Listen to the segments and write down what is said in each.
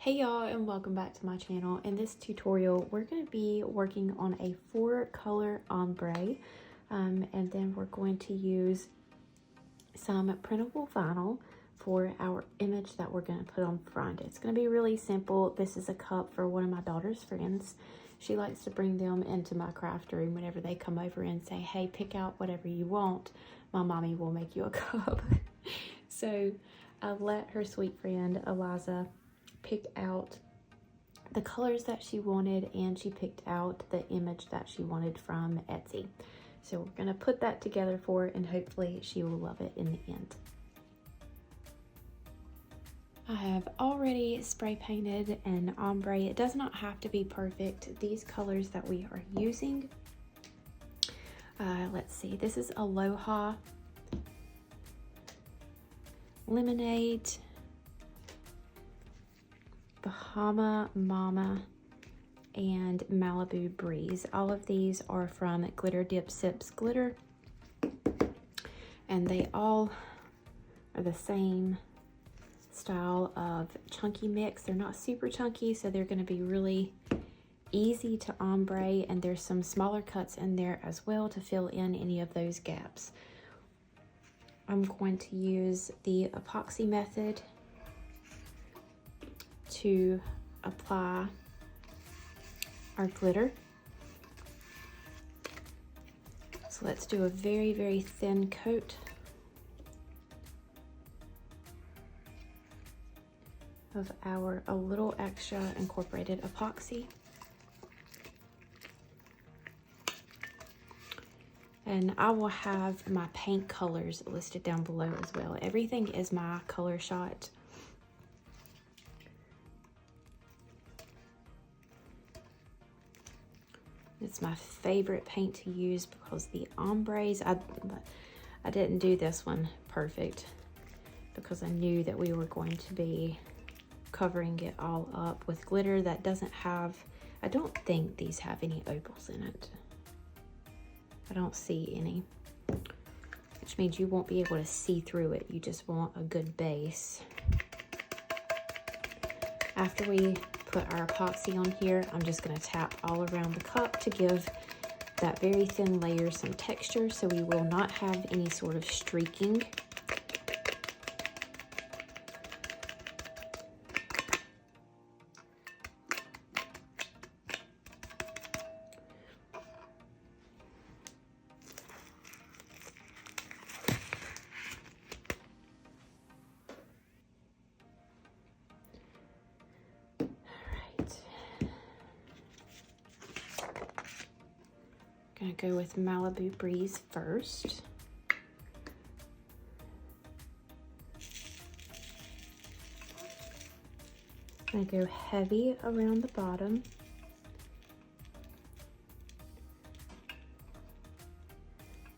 Hey y'all, and welcome back to my channel. In this tutorial we're going to be working on a 4-color ombre, and then we're going to use some printable vinyl for our image that we're going to put on front. It's going to be really simple. This is a cup for one of my daughter's friends. She likes to bring them into my craft room whenever they come over and say, hey, pick out whatever you want, my mommy will make you a cup. So I let her sweet friend Eliza pick out the colors that she wanted, and she picked out the image that she wanted from Etsy. So we're going to put that together for her, and hopefully she will love it in the end. I have already spray painted an ombre. It does not have to be perfect. These colors that we are using, let's see, this is ALOHA, Lemonade, Bahama, Mama, and Malibu Breeze. All of these are from Glitter Dip Sips Glitter, and they all are the same style of chunky mix. They're not super chunky, so they're going to be really easy to ombre, and there's some smaller cuts in there as well to fill in any of those gaps. I'm going to use the epoxy method to apply our glitter. So let's do a very, very thin coat of our a little extra incorporated epoxy. And I will have my paint colors listed down below as well. Everything is my color shot. It's my favorite paint to use because the ombres, I didn't do this one perfect because I knew that we were going to be covering it all up with glitter that doesn't have, I don't think these have any opals in it. I don't see any, which means you won't be able to see through it. You just want a good base. After we put our epoxy on here, I'm just going to tap all around the cup to give that very thin layer some texture, so we will not have any sort of streaking. Gonna go with Malibu Breeze first. Gonna go heavy around the bottom.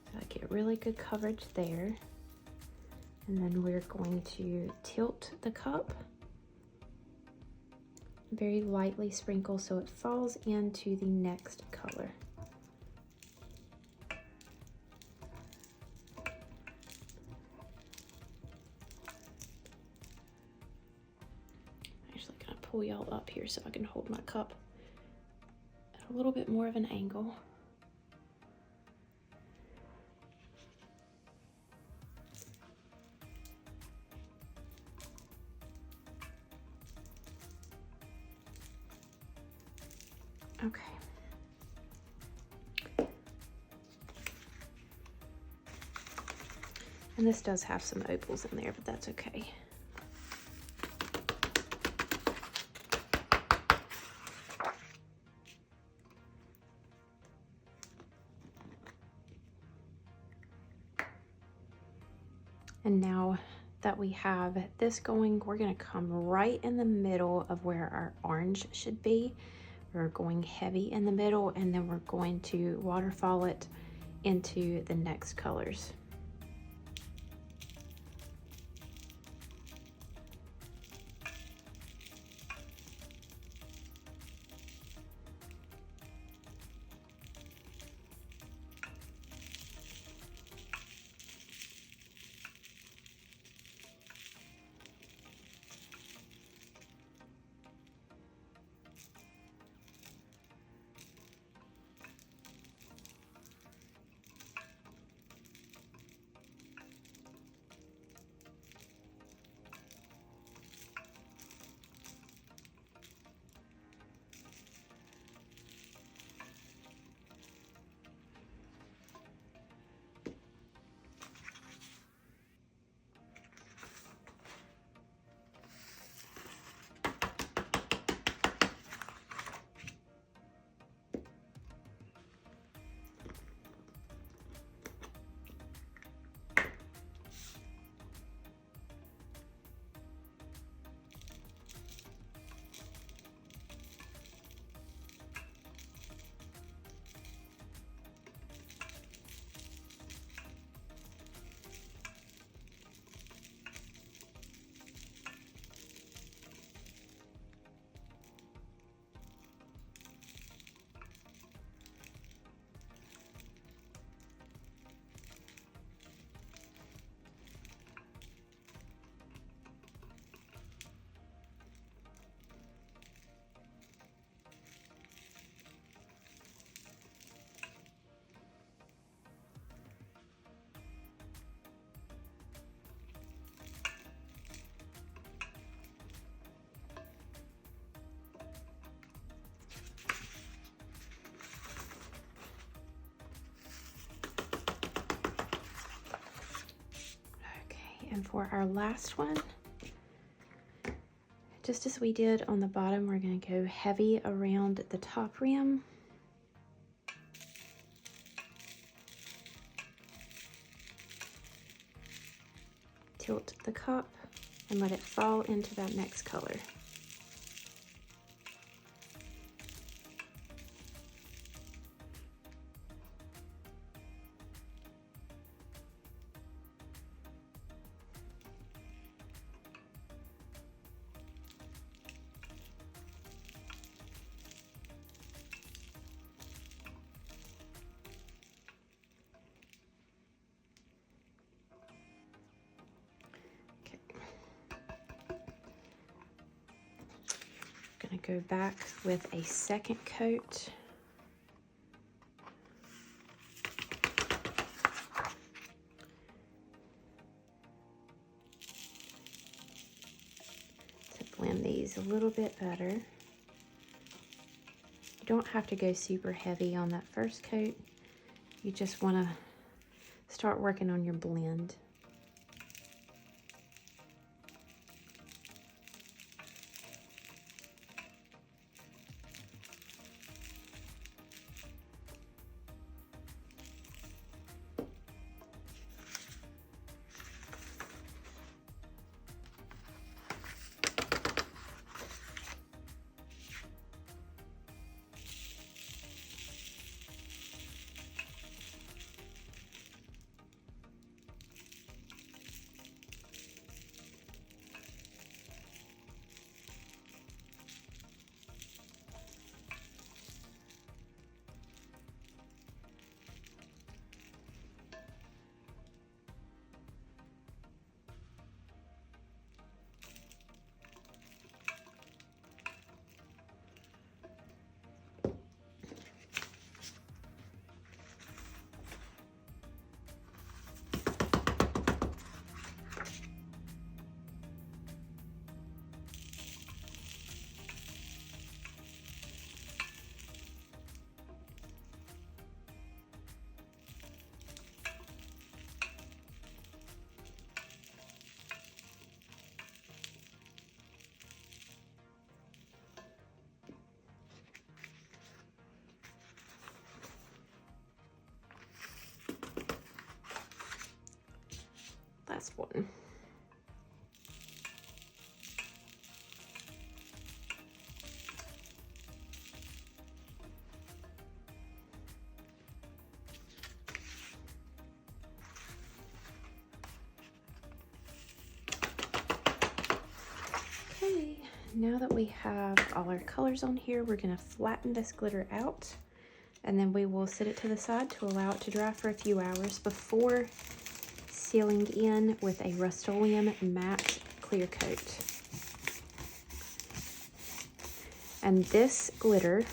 So I get really good coverage there. And then we're going to tilt the cup. Very lightly sprinkle so it falls into the next color. Pull y'all up here so I can hold my cup at a little bit more of an angle. Okay. And this does have some opals in there, but that's okay. And now that we have this going, we're going to come right in the middle of where our orange should be. We're going heavy in the middle, and then we're going to waterfall it into the next colors. And for our last one, just as we did on the bottom, we're going to go heavy around the top rim. Tilt the cup and let it fall into that next color. Going to go back with a second coat. To blend these a little bit better. You don't have to go super heavy on that first coat. You just want to start working on your blend. Last one. Okay, now that we have all our colors on here, we're going to flatten this glitter out, and then we will set it to the side to allow it to dry for a few hours before sealing in with a Rust-Oleum matte clear coat. And this glitter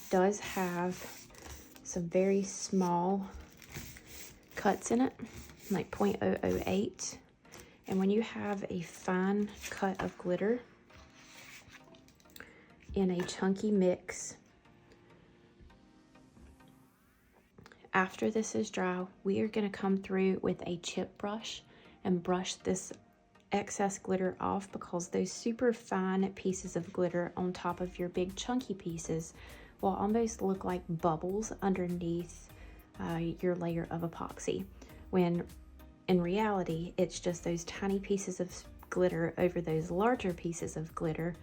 does have some very small cuts in it, like 0.008. And when you have a fine cut of glitter in a chunky mix, after this is dry, we are going to come through with a chip brush and brush this excess glitter off, because those super fine pieces of glitter on top of your big chunky pieces will almost look like bubbles underneath your layer of epoxy, when in reality it's just those tiny pieces of glitter over those larger pieces of glitter,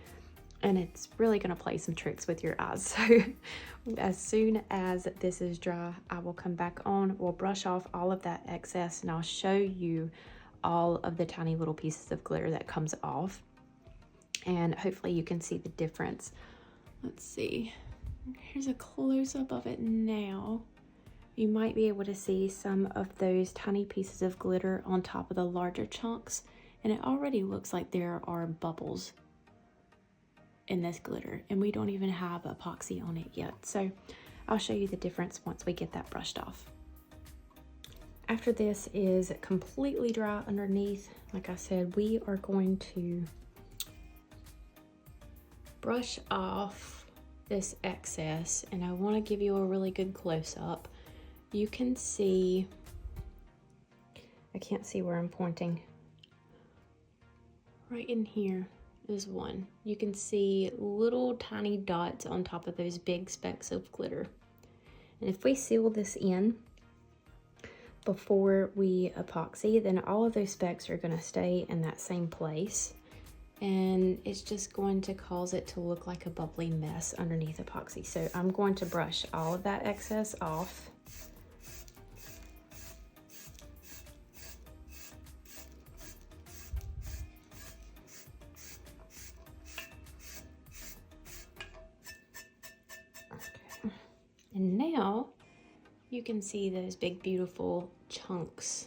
and it's really going to play some tricks with your eyes. So as soon as this is dry, I will come back on, we'll brush off all of that excess, and I'll show you all of the tiny little pieces of glitter that comes off, and hopefully you can see the difference. Let's see, here's a close-up of it now. You might be able to see some of those tiny pieces of glitter on top of the larger chunks, and it already looks like there are bubbles in this glitter, and we don't even have epoxy on it yet. So I'll show you the difference once we get that brushed off. After this is completely dry underneath, like I said, we are going to brush off this excess, and I want to give you a really good close-up. You can see, I can't see where I'm pointing, right in here is one. You can see little tiny dots on top of those big specks of glitter. And if we seal this in before we epoxy, then all of those specks are going to stay in that same place. And it's just going to cause it to look like a bubbly mess underneath epoxy. So I'm going to brush all of that excess off. And now you can see those big, beautiful chunks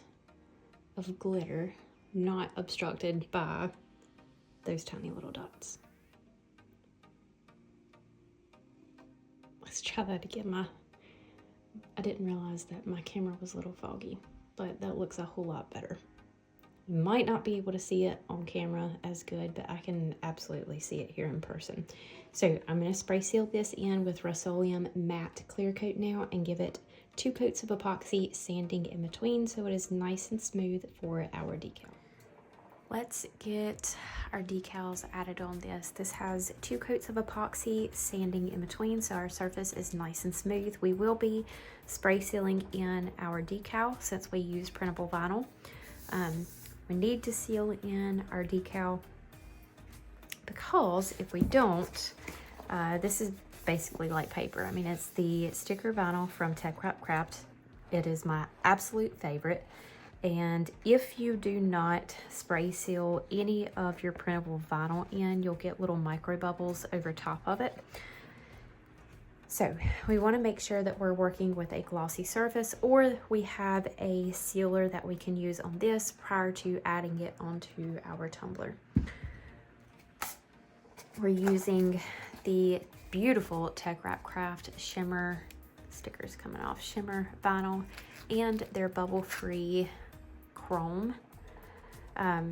of glitter not obstructed by those tiny little dots. Let's try that again. I didn't realize that my camera was a little foggy, but that looks a whole lot better. You might not be able to see it on camera as good, but I can absolutely see it here in person. So I'm going to spray seal this in with Rust-Oleum Matte Clear Coat now and give it 2 coats of epoxy, sanding in between so it is nice and smooth for our decal. Let's get our decals added on this. This has 2 coats of epoxy, sanding in between, so our surface is nice and smooth. We will be spray sealing in our decal since we use printable vinyl. We need to seal in our decal because if we don't, this is basically like paper. I mean, it's the sticker vinyl from TECKWRAPCRAFT. It is my absolute favorite. And if you do not spray seal any of your printable vinyl in, you'll get little micro bubbles over top of it. So we want to make sure that we're working with a glossy surface, or we have a sealer that we can use on this prior to adding it onto our tumbler. We're using the beautiful TECKWRAPCRAFT shimmer stickers coming off shimmer vinyl and their bubble-free chrome. I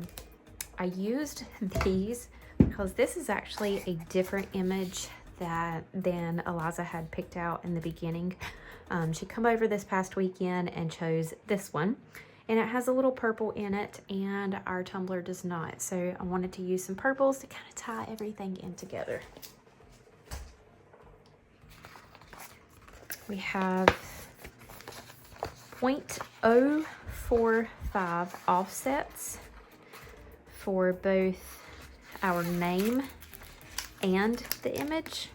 used these because this is actually a different image than Eliza had picked out in the beginning. She come over this past weekend and chose this one, and it has a little purple in it and our tumbler does not. So I wanted to use some purples to kind of tie everything in together. We have 0.045 offsets for both our name and the image.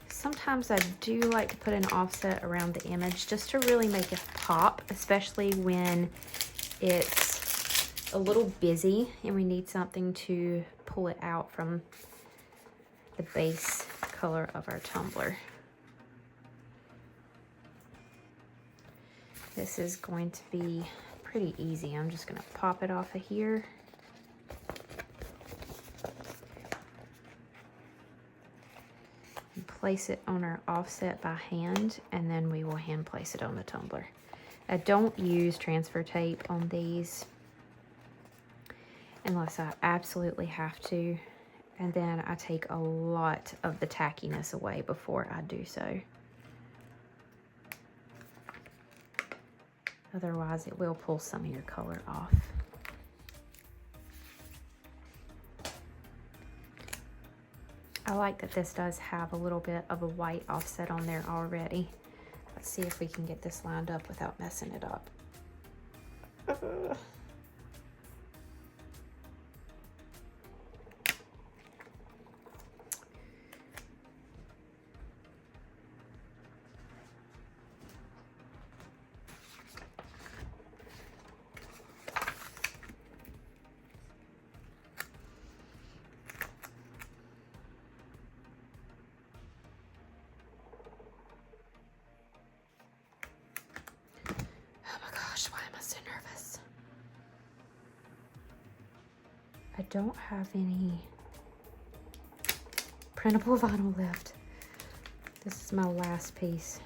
Sometimes I do like to put an offset around the image just to really make it pop, especially when it's a little busy and we need something to pull it out from the base color of our tumbler. This is going to be pretty easy. I'm just going to pop it off of here. And place it on our offset by hand, and then we will hand place it on the tumbler. I don't use transfer tape on these unless I absolutely have to, and then I take a lot of the tackiness away before I do so. Otherwise, it will pull some of your color off. I like that this does have a little bit of a white offset on there already. Let's see if we can get this lined up without messing it up. I don't have any printable vinyl left. This is my last piece.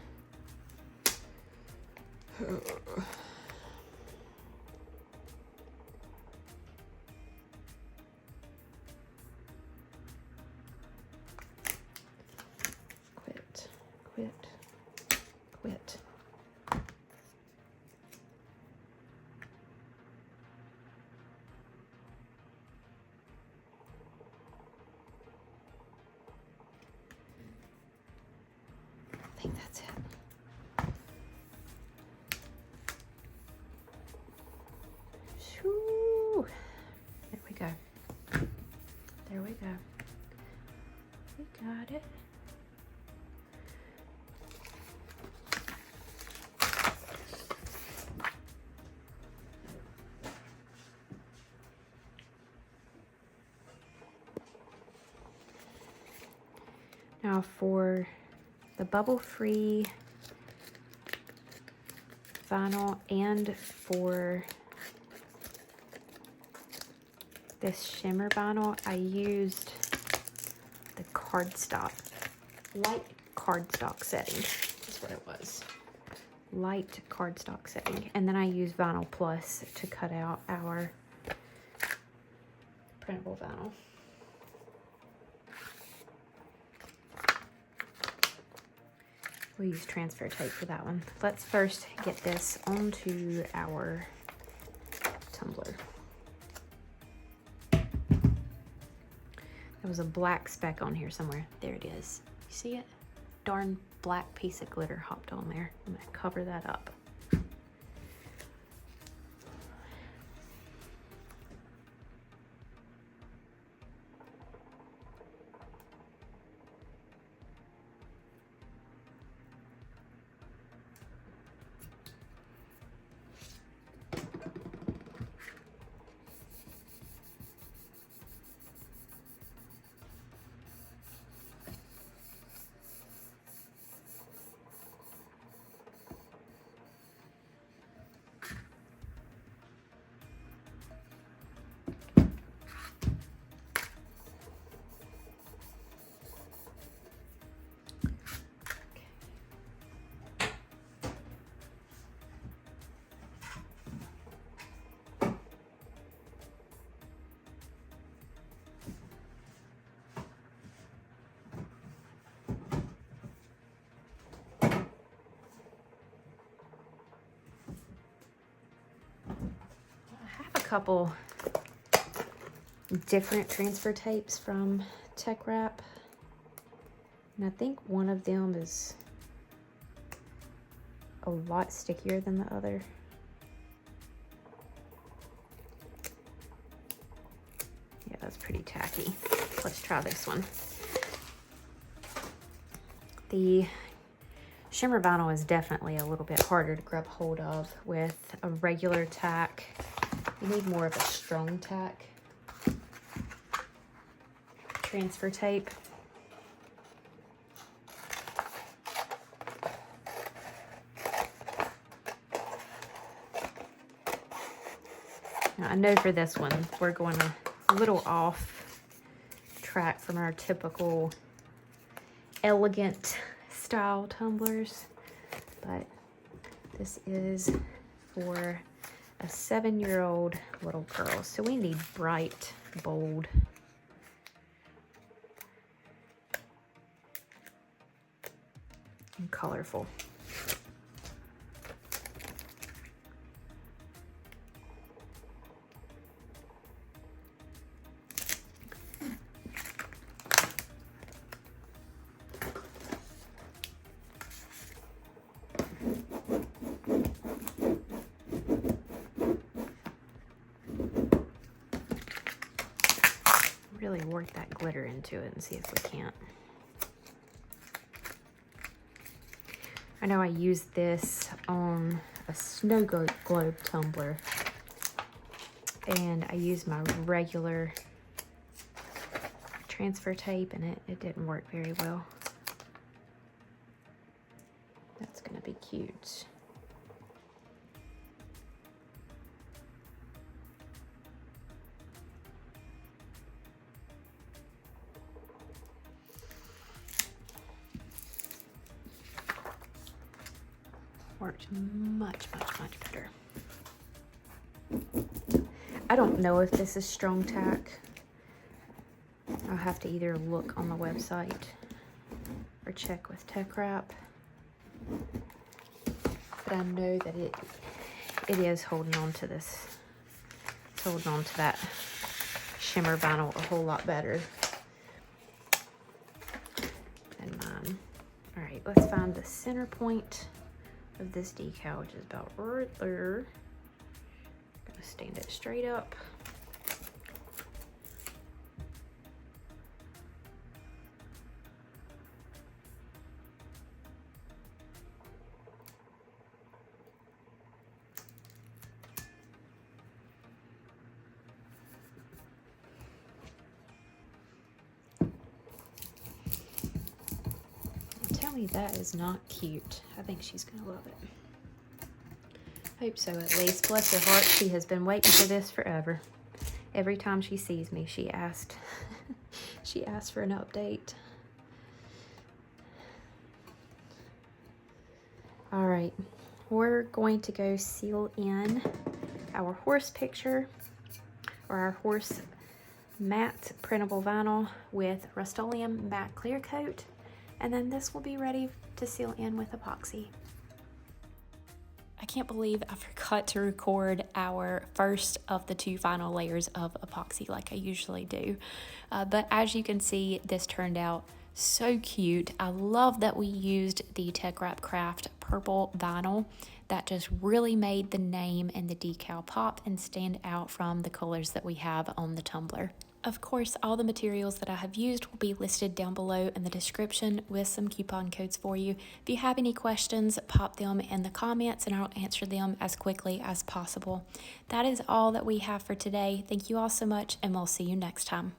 Quit. think that's it. Shoo. There we go. There we go. We got it. Now for the bubble-free vinyl and for this shimmer vinyl, I used the cardstock, light cardstock setting is what it was. Light cardstock setting. And then I used Vinyl Plus to cut out our printable vinyl. We'll use transfer tape for that one. Let's first get this onto our tumbler. There was a black speck on here somewhere. There it is. You see it? Darn black piece of glitter hopped on there. I'm gonna cover that up. Couple different transfer tapes from Teckwrap, and I think one of them is a lot stickier than the other. Yeah, that's pretty tacky. Let's try this one. The shimmer vinyl is definitely a little bit harder to grab hold of with a regular tack. You need more of a strong tack transfer tape. Now, I know for this one, we're going a little off track from our typical elegant style tumblers, but this is for a 7-year-old little girl. So we need bright, bold, and colorful. Really work that glitter into it and see if we can't. I know I used this on a snow globe tumbler, and I used my regular transfer tape, and it didn't work very well. That's gonna be cute. Worked much better. I don't know if this is strong tack. I'll have to either look on the website or check with Teckwrap. But I know that it is holding on to this. It's holding on to that shimmer vinyl a whole lot better than mine. All right, let's find the center point of this decal, which is about right there. I'm gonna stand it straight up. Tell me that is not cute. I think she's gonna love it. Hope so, at least. Bless her heart, she has been waiting for this forever. Every time she sees me, she asked she asked for an update. All right, we're going to go seal in our horse picture, or our horse matte printable vinyl with Rust-Oleum matte clear coat, and then this will be ready to seal in with epoxy. I can't believe I forgot to record our first of the 2 final layers of epoxy like I usually do. But as you can see, this turned out so cute. I love that we used the TECKWRAPCRAFT purple vinyl. That just really made the name and the decal pop and stand out from the colors that we have on the tumbler. Of course, all the materials that I have used will be listed down below in the description with some coupon codes for you. If you have any questions, pop them in the comments and I'll answer them as quickly as possible. That is all that we have for today. Thank you all so much, and we'll see you next time.